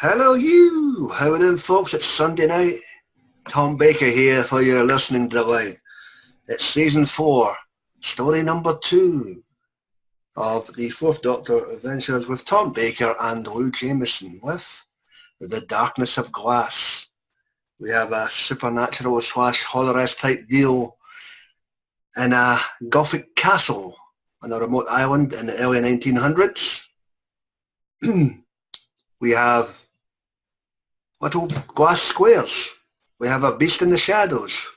Hello you! How are doing folks? It's Sunday night. Tom Baker here for your listening delight. It's season 4, story number 2 of the Fourth Doctor Adventures with Tom Baker and Lou Jameson with The Darkness of Glass. We have a supernatural / horror-esque type deal in a Gothic castle on a remote island in the early 1900s. We have little glass squares. We have a beast in the shadows.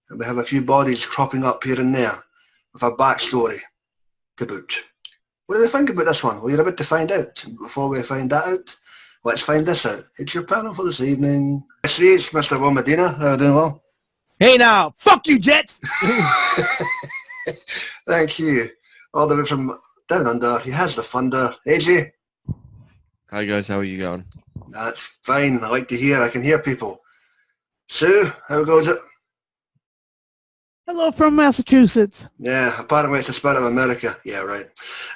And we have a few bodies cropping up here and there with a backstory to boot. What do you think about this one? Well, you're about to find out. Before we find that out, let's find this out. It's your panel for this evening. I see it's Mr. Will Medina. How are you doing, Will? Hey now, fuck you, Jets! Thank you. All the way from down under, he has the thunder. AJ? Hi guys, how are you going? That's fine. I like to hear. I can hear people. Sue, how goes it? Hello from Massachusetts. Yeah, apparently it's the spirit of America. Yeah, right.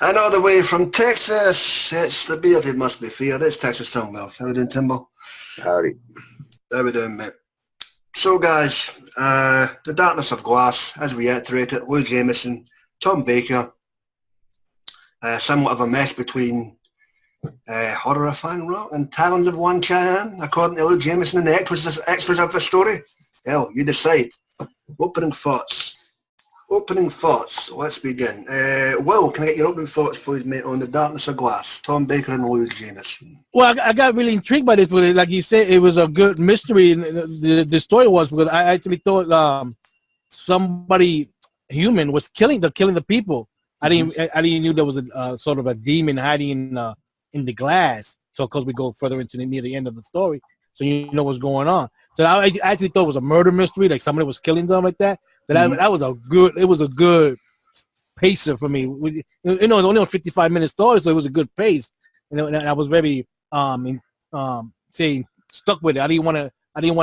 And all the way from Texas, it's the bearded must be feared. It's Texas Tom Milk. How we doing, Timbo? Howdy. How we doing, mate? So, guys, The Darkness of Glass, as we reiterate it, Lou Jameson, Tom Baker, somewhat of a mess between horrifying rock and Talons of Wan Chan, according to Lou Jameson and the extras of the story. Hell, you decide. Opening thoughts. Let's begin. Will, can I get your opening thoughts, please, mate, on The Darkness of Glass, Tom Baker and Lou Jameson? Well, I got really intrigued by this, but like you said, it was a good mystery. And the story was because I actually thought somebody human was killing the people. I didn't knew there was a sort of a demon hiding in the glass. So, because we go further into near the end of the story, so you know what's going on. So I actually thought it was a murder mystery, like somebody was killing them like that. So that was a good pacer for me. It was only a 55-minute story, so it was a good pace. And I was very stuck with it. I didn't want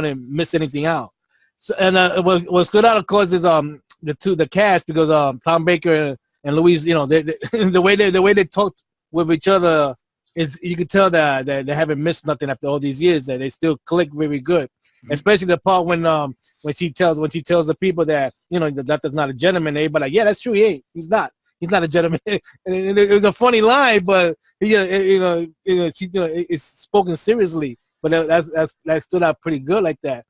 to miss anything out. So, and what stood out, of course, is the cast, because Tom Baker and Louise, the way they talked with each other is, you could tell that they haven't missed nothing after all these years. That they still click very good. Especially the part when she tells the people that that is not a gentleman. Everybody like, yeah, that's true. He's not a gentleman. And it was a funny line, but it's spoken seriously. But that stood out pretty good like that.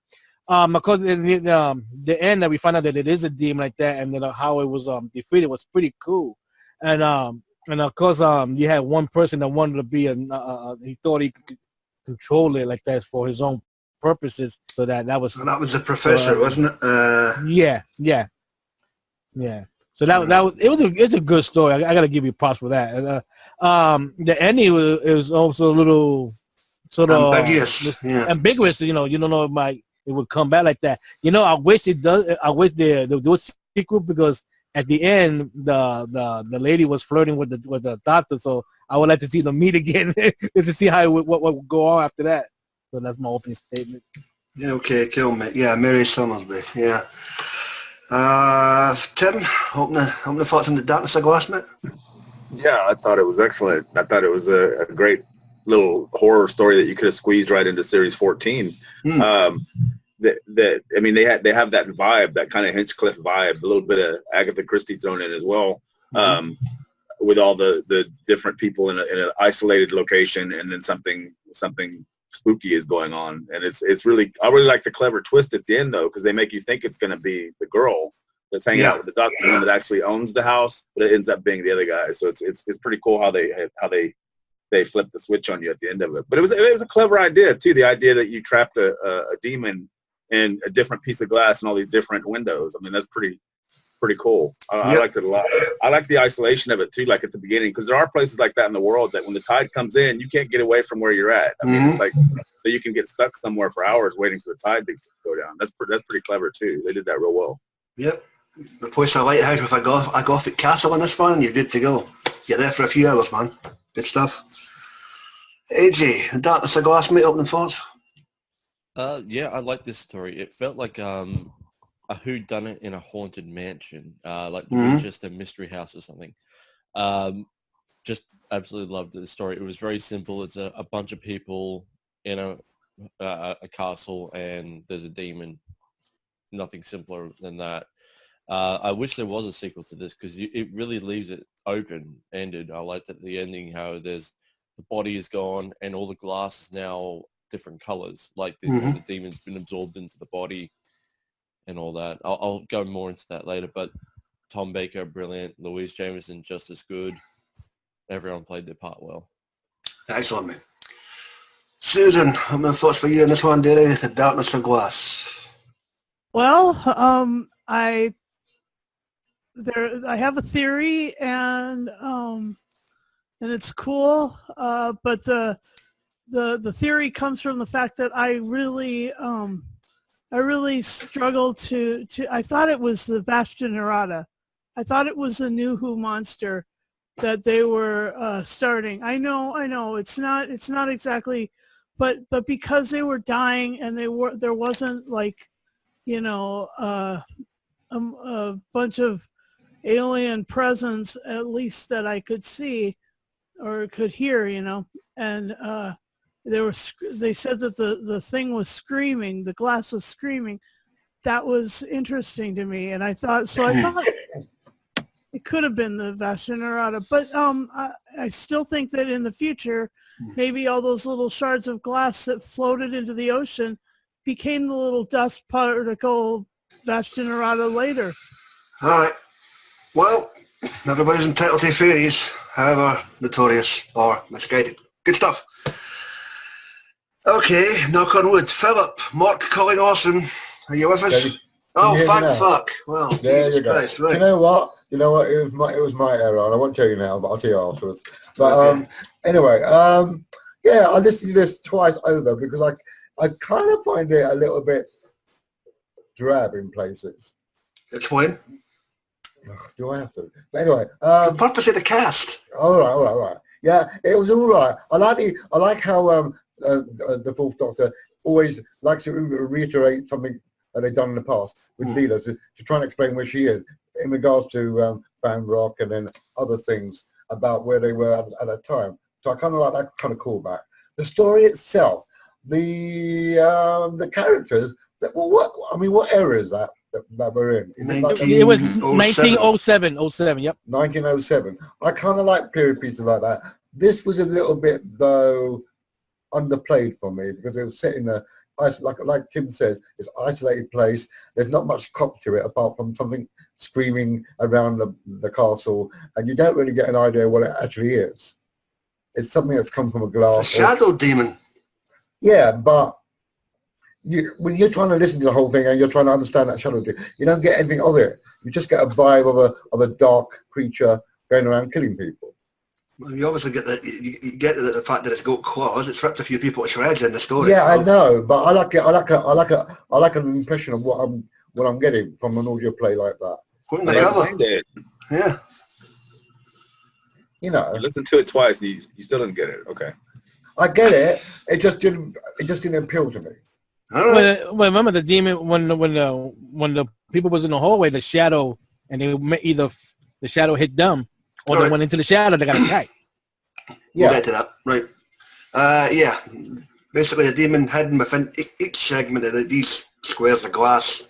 Because in the end that we find out that it is a demon like that, and then how it was defeated was pretty cool. And of course you had one person that wanted to be he thought he could control it like that for his own purposes, so that was the professor, wasn't it? Yeah. So it's a good story. I gotta give you props for that. The ending was also a little sort of ambiguous. You don't know it would come back like that. I wish it does. I wish they do a sequel, because at the end the lady was flirting with the doctor. So I would like to see them meet again to see how what would go on after that. So that's my opening statement. Yeah, okay, cool, mate. Yeah, Mary Summersby. Yeah. Tim, opening thoughts on The Darkness of Glass, mate? Yeah, I thought it was excellent. I thought it was a great little horror story that you could have squeezed right into series 14. They have that vibe, that kind of Hinchcliffe vibe, a little bit of Agatha Christie thrown in as well, with all the different people in an isolated location, and then something spooky is going on. And it's really, I really like the clever twist at the end, though, because they make you think it's going to be the girl that's hanging out with the doctor, the one that actually owns the house, but it ends up being the other guy. So it's pretty cool how they flip the switch on you at the end of it. But it was a clever idea too, the idea that you trapped a demon in a different piece of glass and all these different windows. I mean, that's pretty cool. I liked it a lot. I like the isolation of it too, like at the beginning, because there are places like that in the world that when the tide comes in, you can't get away from where you're at. I mean, it's like, so you can get stuck somewhere for hours waiting for the tide to go down. That's pretty clever too. They did that real well. Yep. Replace a lighthouse with a Gothic castle in this one, and you're good to go. You're there for a few hours, man. Good stuff. AJ, The Darkness of Glass, mate, opening thoughts? Yeah, I like this story. It felt like a whodunit in a haunted mansion, like the Winchester Mystery House or something. Just absolutely loved the story. It was very simple. It's a bunch of people in a castle and there's a demon. Nothing simpler than that. I wish there was a sequel to this because it really leaves it open-ended. I liked at the ending how the body is gone and all the glass is now different colors, like the demon's been absorbed into the body and all that. I'll go more into that later, but Tom Baker, brilliant. Louise Jameson, just as good. Everyone played their part well. Excellent, mate. Susan, how many thoughts for you on this one, dearie? The Darkness of Glass. Well, I have a theory, and it's cool, but the theory comes from the fact that I really struggled to I thought it was the Vashta Nerada. I thought it was a new Who monster that they were starting. I know it's not exactly, but because they were dying and there wasn't like, you know, a bunch of alien presence, at least that I could see or could hear, you know, and they said that the thing was screaming, the glass was screaming. That was interesting to me, and I thought it could have been the Vashta Nerada, but I still think that in the future, maybe all those little shards of glass that floated into the ocean became the little dust particle Vashta Nerada later. All right. Well, everybody's entitled to theories, however notorious or misguided. Good stuff. Okay, knock on wood. Philip, Mark Culling Austin, are you with us? Oh, thank fuck. Well, there you go. Christ, right. You know what? It was my error, and I won't tell you now, but I'll tell you afterwards. But Okay. anyway, yeah, I listened to this twice over because I kind of find it a little bit drab in places. Explain. Do I have to? But anyway, The purpose of the cast. all right. Yeah, it was all right. I like how the Fourth Doctor always likes to reiterate something that they've done in the past with Leela to try and explain where she is in regards to Fan Rock and then other things about where they were at that time. So I kind of like that kind of callback. The story itself, the characters. Well, what era is that we're in? Is It was 1907. 1907. Yep. 1907. I kind of like period pieces like that. This was a little bit, though, underplayed for me because it was set in a, like Tim says, it's an isolated place. There's not much cop to it apart from something screaming around the castle, and you don't really get an idea what it actually is. It's something that's come from a glass. A shadow demon. Yeah, but when you're trying to listen to the whole thing and you're trying to understand that shadow demon, you don't get anything of it. You just get a vibe of a dark creature going around killing people. Well, you obviously get you get the fact that it's got claws. It's ripped a few people to shreds in the story. Yeah, I know, but I like an impression of what I'm getting from an audio play like that. Couldn't the cover. Yeah. You know, You listened to it twice and you still didn't get it. Okay. I get it. It just didn't appeal to me. All right. Well, remember the demon when the people was in the hallway, the shadow, and they either the shadow hit them or they went into the shadow. They got attacked. We'll get to that. Right. Yeah. Basically, the demon hidden within each segment of these squares of glass,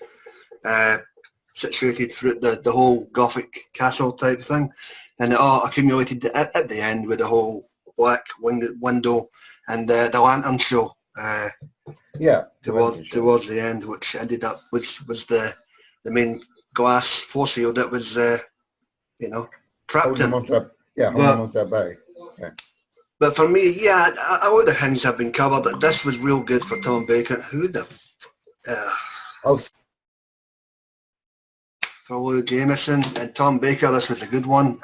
situated through the whole Gothic castle type thing, and it all accumulated at the end with the whole black window and the lantern show. Towards the end, which ended up, which was the main glass force field that was, trapped in. Holding on to that bay. Yeah. But for me, yeah, I like the things have been covered. This was real good for Tom Baker. Who the? For Lou Jameson and Tom Baker, this was a good one.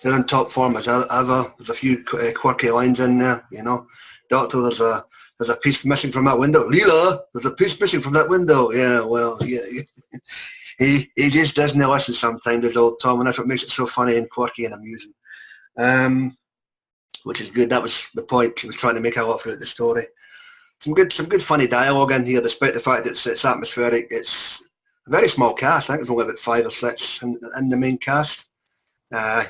They're in top form as ever. There's a few quirky lines in there, you know. Doctor, there's a piece missing from that window. Leela, there's a piece missing from that window. Yeah, well, yeah. He just doesn't listen sometimes, as old Tom, and that's what makes it so funny and quirky and amusing. Which is good. That was the point. He was trying to make a lot throughout the story. Some good funny dialogue in here, despite the fact that it's atmospheric. It's a very small cast. I think there's only about 5 or 6 in the main cast.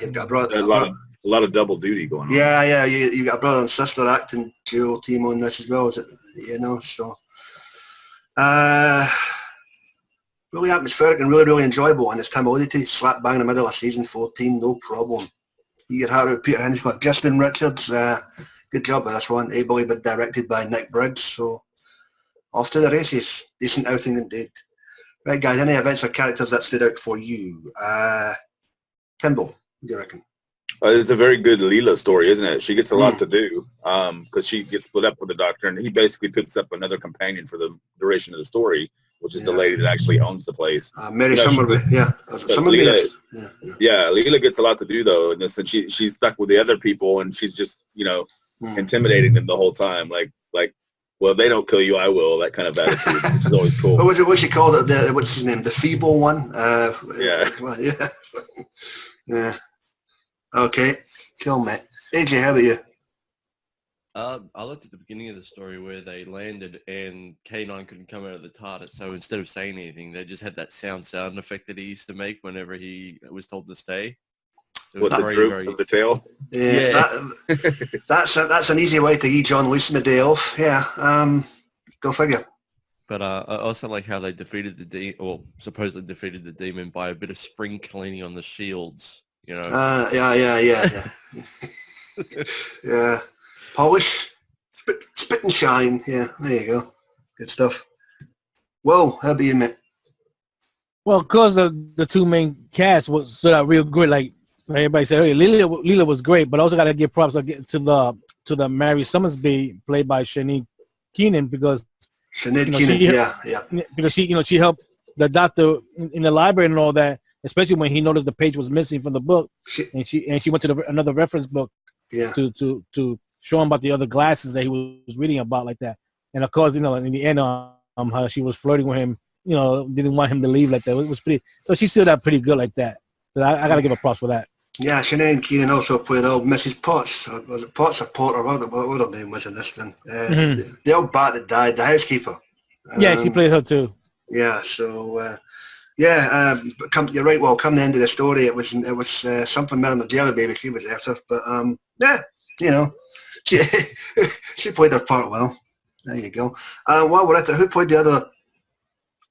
You've got There's a lot a lot of double duty going on. Yeah. You got a brother and sister acting duo team on this as well, is it? You know, so really atmospheric and really enjoyable. And it's Tim Oddity, slap bang in the middle of season 14, no problem. You get Harry Peter Hinchcliffe, Justin Richards. Good job with this one. Ably but directed by Nick Briggs. So off to the races. Decent outing indeed. Right, guys. Any events or characters that stood out for you? Timbo, what do you reckon? It's a very good Leela story, isn't it? She gets a lot to do because she gets split up with the Doctor, and he basically picks up another companion for the duration of the story, which is the lady that actually owns the place. Mary Summerby, Leela gets a lot to do though, and she's stuck with the other people, and she's just intimidating them the whole time, like well, they don't kill you, I will. That kind of attitude, which is always cool. What she called it? What's his name? The feeble one. Yeah. Okay, cool, mate. AJ, how about you? I looked at the beginning of the story where they landed and K9 couldn't come out of the TARDIS, so instead of saying anything, they just had that sound effect that he used to make whenever he was told to stay. With the droop of the tail? Yeah. That's an easy way to give John Leeson a day off. Yeah, go figure. But I also like how they defeated supposedly defeated the demon by a bit of spring cleaning on the shields, you know. Yeah. Polish, spit and shine. Yeah, there you go. Good stuff. Whoa, how about you, mate? Well, because the two main cast stood out real good. Like everybody said earlier, Leela was great, but I also got to give props to the Mary Summersby, played by Sinead Keenan, because because she helped the Doctor in the library and all that, especially when he noticed the page was missing from the book, and she went to another reference book to show him about the other glasses that he was reading about, like that. And of course, in the end, how she was flirting with him, didn't want him to leave like that. It was pretty. So she stood out pretty good like that. So I got to give her props for that. Yeah, Sinead Keenan also played old Mrs. Potts. Was it Potts or Potter? What her name was in this thing? The old bat that died, the housekeeper. She played her too. Yeah, so you're right. Well, come the end of the story, it was something more than the jelly baby she was after. But she played her part well. There you go. While we're at it, who played the other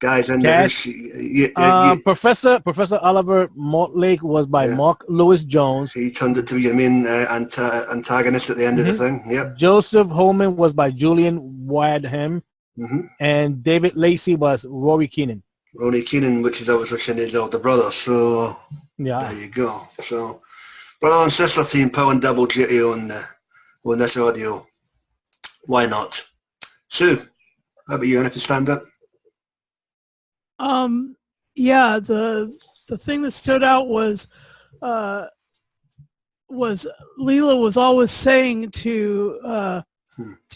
guys in there? Professor Oliver Mortlake was by Mark Lewis Jones. He turned it to your main antagonist at the end of the thing. Yep. Joseph Holman was by Julian Wadham. And David Lacey was Rory Keenan. Rory Keenan, which is obviously Sinead's older brother. So there you go. So brother and sister team pulling double duty on this audio. Why not? Sue, how about you? Anything stand up? The thing that stood out was Leela was always saying to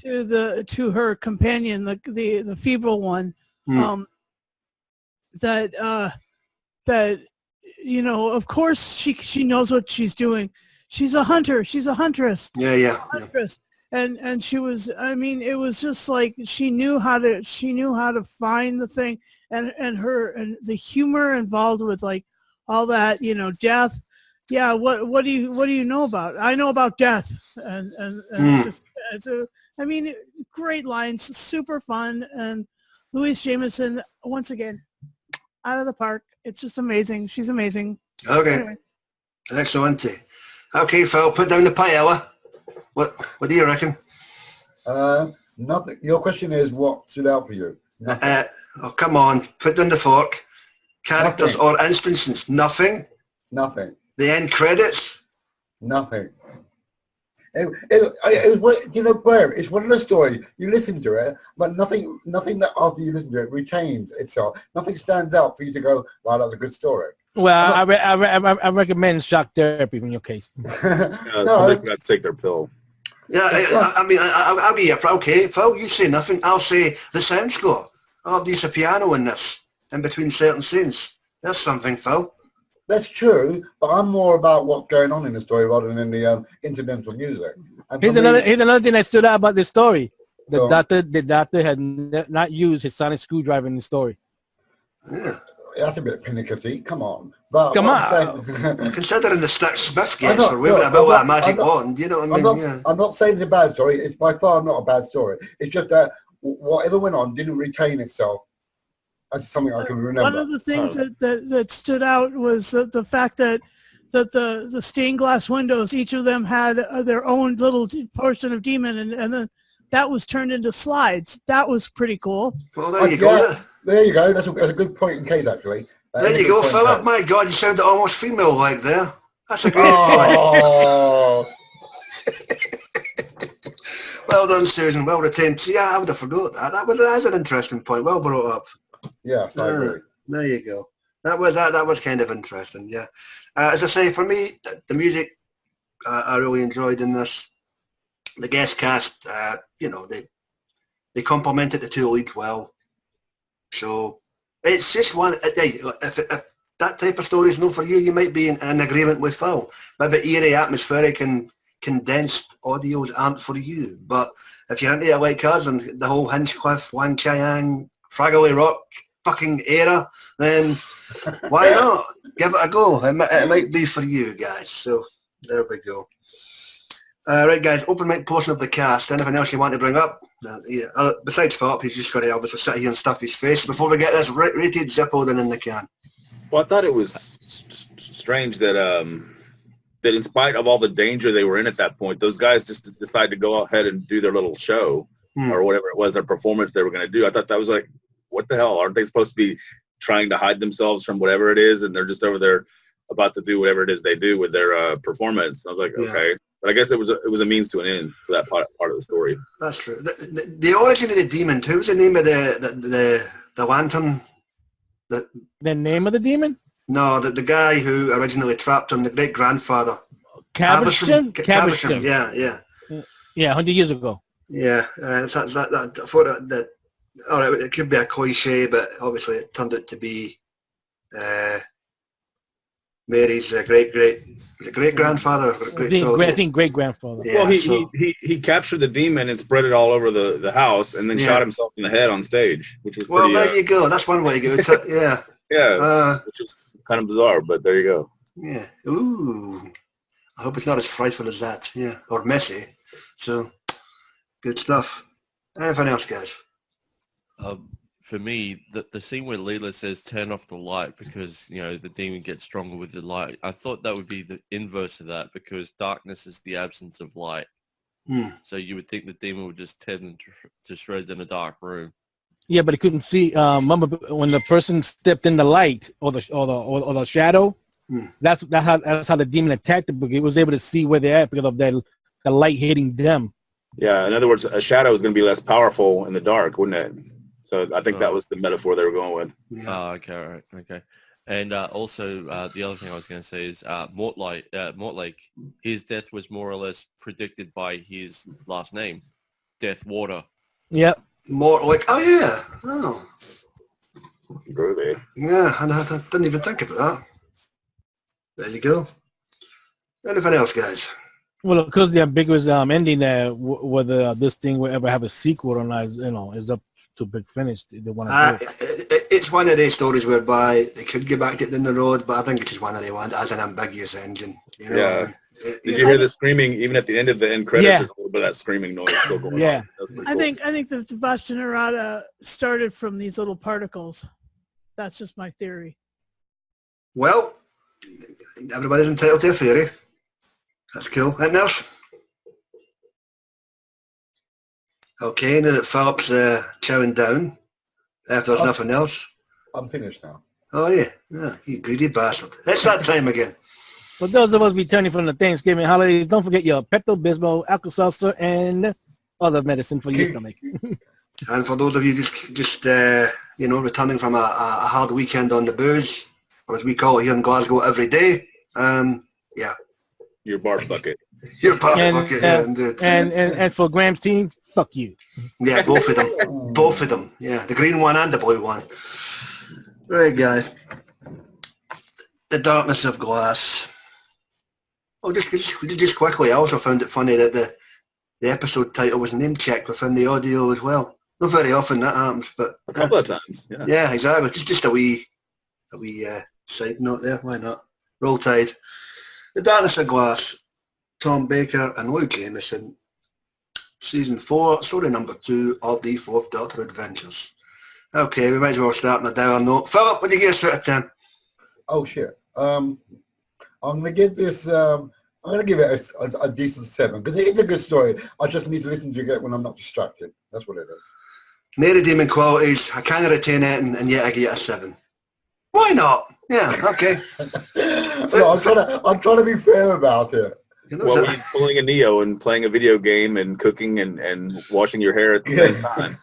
her companion, the feeble one, that of course she knows what she's doing. She's a hunter. She's a huntress. Yeah. Huntress. And she was, it was just like she knew how to find the thing, and the humor involved with like all that, death. Yeah, what do you know about? I know about death, and great lines, super fun, and Louise Jameson once again out of the park. It's just amazing. She's amazing. Okay, anyway. Excellent. Okay, Phil, put down the paella. What do you reckon? Nothing. Your question is what stood out for you? Come on, put down the fork. Characters or instances? Nothing. Nothing. The end credits? Nothing. It was, Blair, it's one of those stories, you listen to it, but nothing that after you listen to it retains itself. Nothing stands out for you to go, wow, that was a good story. Well, I recommend shock therapy in your case. Somebody forgot to take their pill. Yeah, I'll be okay. Phil, you say nothing. I'll say the sound score. I'll have to use a piano in this, in between certain scenes. That's something, Phil. That's true, but I'm more about what's going on in the story rather than in the incidental music. Here's another thing that stood out about this story. The doctor had not used his sonic screwdriver in the story. Yeah. That's a bit pernickety. Come on. But Come what on. I'm saying- Considering the Stick Smith I'm gets not- for waving no, about I'm with a not- magic I'm not- wand, you know what I mean? Yeah. I'm not saying it's a bad story. It's by far not a bad story. It's just that whatever went on didn't retain itself as something I can remember. One of the things that stood out was the fact that the stained glass windows, each of them had their own little portion of demon, and then that was turned into slides. That was pretty cool. Well, there you go. There you go. That's a good point in case, actually. There you go, Philip. My God, you sounded almost female-like there. That's a great Oh, Well done, Susan. Well retained. See, I would have forgot that. That's an interesting point. Well brought up. yes, I agree. There you go. That was kind of interesting. Yeah. As I say, for me, the music I really enjoyed in this. The guest cast, they complemented the two leads well. So it's just one. If that type of story is not for you, you might be in agreement with Phil. Maybe eerie, atmospheric, and condensed audios aren't for you. But if you're into it like us and the whole Hinchcliffe, Wang Chiang, Fraggly Rock fucking era, then why not? Give it a go. It might be for you guys. So there we go. Right, guys, open mic portion of the cast. Anything else you want to bring up? Besides Philip, he's just got to obviously sit here and stuff his face before we get this rated Zippo in the can. Well, I thought it was strange that that in spite of all the danger they were in at that point, those guys just decided to go ahead and do their little show or whatever it was, their performance they were going to do. I thought that was like, what the hell? Aren't they supposed to be trying to hide themselves from whatever it is, and they're just over there about to do whatever it is they do with their performance? I was like, okay. But I guess it was a means to an end for that part of the story. That's true. The origin of the demon, who was the name of the lantern? The name of the demon? No, the guy who originally trapped him, the great-grandfather. Caversham? Caversham, yeah. Yeah, 100 years ago. Yeah, I thought that all right, it could be a cliche, but obviously it turned out to be Mary's great-grandfather. I think great-grandfather. Yeah, well, he captured the demon and spread it all over the house, and then shot himself in the head on stage, which was well. pretty, There you go. That's one way to go. Yeah. Yeah, which is kind of bizarre, but there you go. Yeah. Ooh. I hope it's not as frightful as that. Yeah. Or messy. So, good stuff. Anything else, guys? For me, the scene where Leela says turn off the light because, the demon gets stronger with the light, I thought that would be the inverse of that because darkness is the absence of light. So you would think the demon would just tear them to shreds in a dark room. Yeah, but he couldn't see. Remember when the person stepped in the light or the shadow? That's how the demon attacked them. He was able to see where they're at because of the light hitting them. Yeah, in other words, a shadow is going to be less powerful in the dark, wouldn't it? So I think that was the metaphor they were going with. Yeah. Oh, okay, all right, okay. And also, the other thing I was going to say is Mortlake, his death was more or less predicted by his last name, Deathwater. Yep. Mortlake. Oh, yeah. Oh. Groovy. Yeah, I didn't even think about that. There you go. Anything else, guys? Well, because the ambiguous ending there, whether this thing will ever have a sequel or not, is up to Big Finish. They want to it's one of those stories whereby they could get back to it down the road, but I think it's just one of the ones as an ambiguous engine. You know Yeah. what I mean? Did you hear the screaming? Even at the end of the end credits, there's a little bit of that screaming noise still going Yeah. on. That's pretty I cool. think the Bastion Errata started from these little particles. That's just my theory. Well, everybody's entitled to a theory. That's cool. Anything else? Okay, now that Philip's chowing down, if there's nothing else. I'm finished now. Oh, yeah, you greedy bastard. It's that time again. For those of us returning from the Thanksgiving holidays, don't forget your Pepto-Bismol, Alka-Seltzer, and other medicine for your stomach. And for those of you just returning from a hard weekend on the booze, or as we call it here in Glasgow, every day, yeah. Your barf bucket. Your barf And, bucket, and for Graham's team, fuck you. Yeah, both of them. Both of them. Yeah, the green one and the blue one. Right, guys. The Darkness of Glass. Oh, just quickly, I also found it funny that the episode title was name-checked within the audio as well. Not very often that happens, but... A couple of times, yeah. Yeah, exactly. Just a wee a wee side note there. Why not? Roll Tide. The Darkness of Glass. Tom Baker and Lou Jameson. Season 4, story number 2 of the 4th Doctor Adventures. Okay, we might as well start on a down note. Philip, what do you give us out of 10? Oh shit. I'm gonna give this. I'm gonna give it a decent 7 because it is a good story. I just need to listen to it when I'm not distracted. That's what it is. No redeeming qualities. I can't retain it, and yet I give it a 7. Why not? Yeah. Okay. No, I'm trying to be fair about it. You know, Well, he's pulling a Neo and playing a video game and cooking and washing your hair at the same time.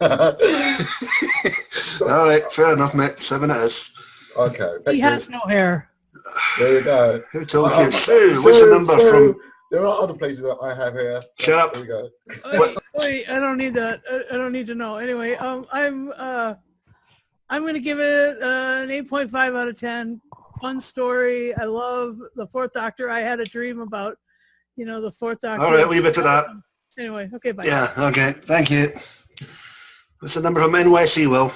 all right, fair enough, mate. 7 it is. Okay. He has no hair. There you go. Who told you? Sue, what's the number from? There are other places that I have here. Shut up. There we go. Wait, I don't need that. I don't need to know. Anyway, I'm going to give it an 8.5 out of 10. Fun story. I love the 4th Doctor. I had a dream about, the 4th Doctor. All right, leave it to that. Anyway, okay, bye. Yeah, okay. Thank you. What's the number from NYC, Will?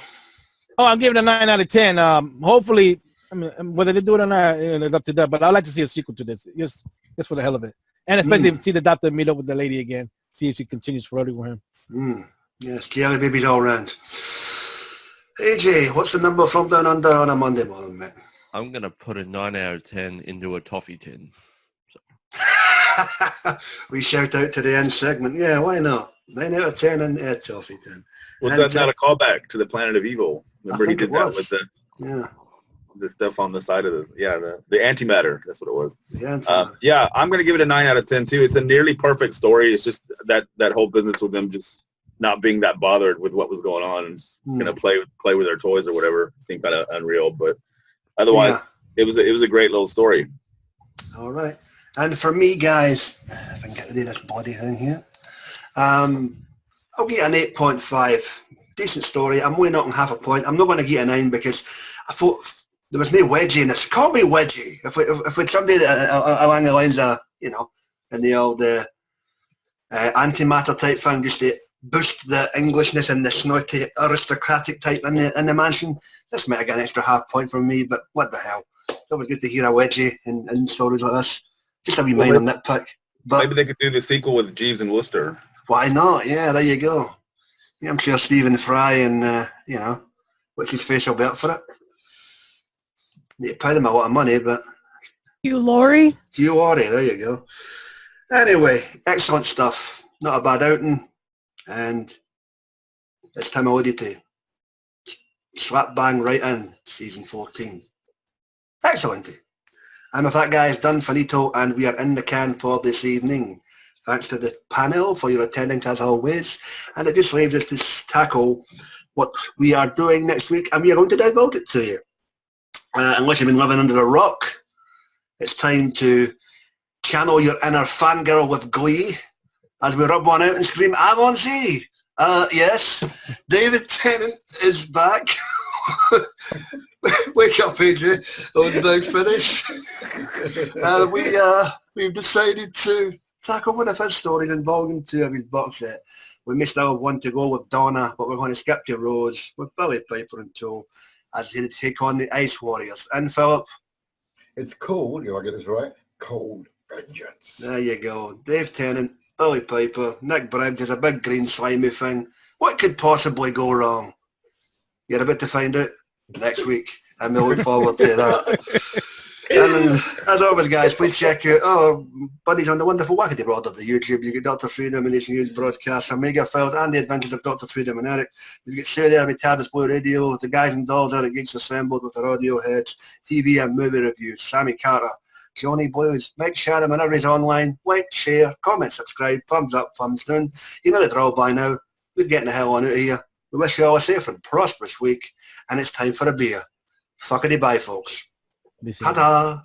Oh, I'm giving it a 9 out of 10. Hopefully, I mean, whether they do it or not, it's up to them. But I'd like to see a sequel to this, just for the hell of it, and especially see the Doctor meet up with the lady again, see if she continues flirting with him. Yes, jelly babies all round. AJ, what's the number from Down Under on a Monday morning, mate? I'm going to put a 9 out of 10 into a toffee tin. We shout out to the end segment. Yeah, why not? 9 out of 10 and a toffee tin. Was that not a callback to the Planet of Evil? Remember he did that with the stuff on the side of the antimatter. That's what it was. Yeah, I'm going to give it a 9 out of 10 too. It's a nearly perfect story. It's just that whole business with them just not being that bothered with what was going on and just going to play with their toys or whatever seemed kind of unreal. But otherwise, it was a great little story. All right. And for me, guys, if I can get rid of this body thing here, I'll get an 8.5. Decent story. I'm only knocking half a point. I'm not going to get a 9 because I thought there was no wedgie in this. Call me wedgie. If it's somebody along the lines of, in the old antimatter type thing, just to boost the Englishness and the snotty aristocratic type in the mansion, this might have got an extra half point from me, but what the hell. It's always good to hear a wedgie in stories like this. Just a wee minor nitpick. But maybe they could do the sequel with Jeeves and Wooster. Why not? Yeah, there you go. Yeah, I'm sure Stephen Fry and, what's his face will be up for it. Need to pay them a lot of money, but... Hugh Laurie? Hugh Laurie, there you go. Anyway, excellent stuff. Not a bad outing. And it's time alluded to. Slap bang right in, season 14. Excellent. And with that, guys, done finito, and we are in the can for this evening. Thanks to the panel for your attendance as always. And it just leaves us to tackle what we are doing next week, and we are going to divulge it to you. Unless you've been living under a rock, it's time to channel your inner fangirl with glee as we rub one out and scream, I'm on Z. Yes, David Tennant is back. Wake up, Adrian. Oh, no finish. We've decided to tackle one of his stories in volume 2 of his box set. We may still have one to go with Donna, but we're going to skip to Rose with Billy Piper in tow as they take on the Ice Warriors. And Philip? It's called, if I get this right, Cold Vengeance. There you go. Dave Tennant, Billy Piper, Nick Briggs is a big green slimy thing. What could possibly go wrong? You're about to find out next week, and we look forward to that. And then, as always, guys, please check out our buddies on the wonderful wackety world of the YouTube. You get Dr. Freedom and his news broadcasts, Omega Files, and the Adventures of Dr. Freedom and Eric. You get Sue there with TARDIS Blue Radio, the guys and dolls there at Geeks Assembled with their audio heads, TV and movie reviews, Sammy Carter, Johnny Blues, Mike Sharon whenever he's online. Like, share, comment, subscribe, thumbs up, thumbs down. You know the drill by now. We're getting the hell on out of here. We wish you all a safe and prosperous week, and it's time for a beer. Fuckity bye, folks. Ta-da!